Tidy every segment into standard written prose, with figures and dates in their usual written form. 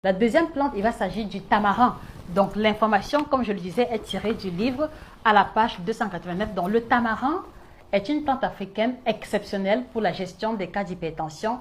La deuxième plante, il va s'agir du tamarin. Donc l'information, comme je le disais, est tirée du livre à la page 289. Donc le tamarin est une plante africaine exceptionnelle pour la gestion des cas d'hypertension.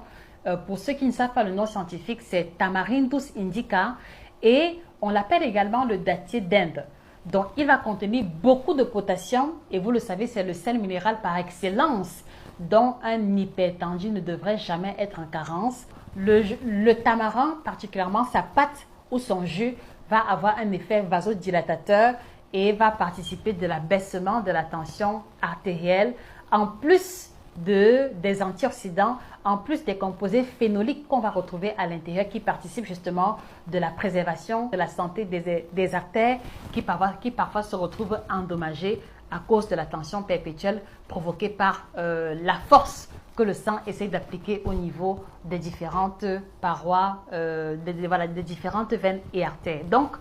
Pour ceux qui ne savent pas le nom scientifique, c'est Tamarindus indica et on l'appelle également le dattier d'Inde. Donc il va contenir beaucoup de potassium et vous le savez, c'est le sel minéral par excellence dont un hypertendu ne devrait jamais être en carence. Le tamarin, particulièrement sa pâte ou son jus, va avoir un effet vasodilatateur et va participer de l'abaissement de la tension artérielle, en plus des antioxydants, en plus des composés phénoliques qu'on va retrouver à l'intérieur qui participent justement de la préservation de la santé des artères qui parfois se retrouvent endommagées à cause de la tension perpétuelle provoquée par la force que le sang essaie d'appliquer au niveau des différentes parois, des différentes veines et artères. Donc,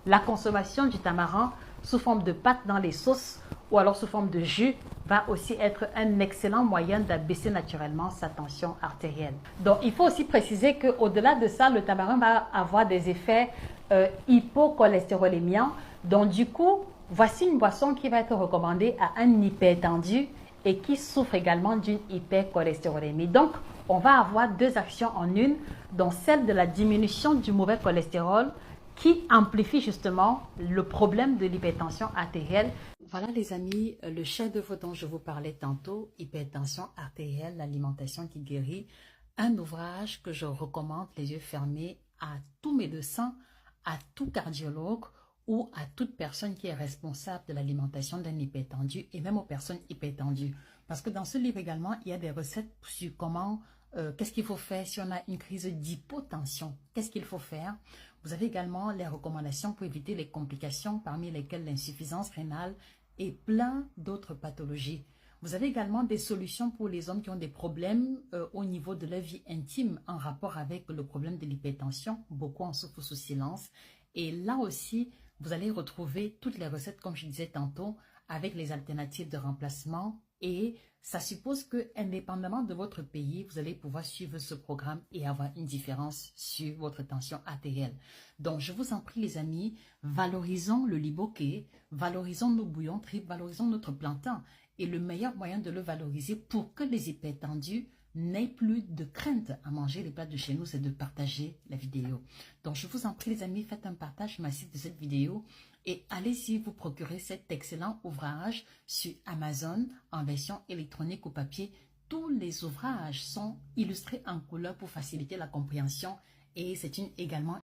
la consommation du tamarin sous forme de pâte dans les sauces ou alors sous forme de jus va aussi être un excellent moyen d'abaisser naturellement sa tension artérielle. Donc, il faut aussi préciser qu'au-delà de ça, le tamarin va avoir des effets hypocholestérolémiants. Donc, du coup, voici une boisson qui va être recommandée à un hypertendu et qui souffre également d'une hypercholestérolémie. Donc, on va avoir deux actions en une, dont celle de la diminution du mauvais cholestérol qui amplifie justement le problème de l'hypertension artérielle. Voilà les amis, le chef-d'œuvre dont je vous parlais tantôt, Hypertension artérielle, l'alimentation qui guérit, un ouvrage que je recommande les yeux fermés à tous médecins, à tout cardiologue ou à toute personne qui est responsable de l'alimentation d'un hypertendu et même aux personnes hypertendues. Parce que dans ce livre également, il y a des recettes sur comment, qu'est-ce qu'il faut faire si on a une crise d'hypotension, qu'est-ce qu'il faut faire. Vous avez également les recommandations pour éviter les complications, parmi lesquelles l'insuffisance rénale et plein d'autres pathologies. Vous avez également des solutions pour les hommes qui ont des problèmes au niveau de leur vie intime en rapport avec le problème de l'hypertension. Beaucoup en souffrent sous silence. Et là aussi, vous allez retrouver toutes les recettes, comme je disais tantôt, avec les alternatives de remplacement. Et ça suppose que, indépendamment de votre pays, vous allez pouvoir suivre ce programme et avoir une différence sur votre tension artérielle. Donc, je vous en prie, les amis, valorisons le liboké, valorisons nos bouillons tripes, valorisons notre plantain. Et le meilleur moyen de le valoriser pour que les hypertendus n'aient plus de crainte à manger les plats de chez nous, c'est de partager la vidéo. Donc, je vous en prie, les amis, faites un partage massif de cette vidéo et allez-y vous procurer cet excellent ouvrage sur Amazon en version électronique ou papier. Tous les ouvrages sont illustrés en couleur pour faciliter la compréhension et c'est également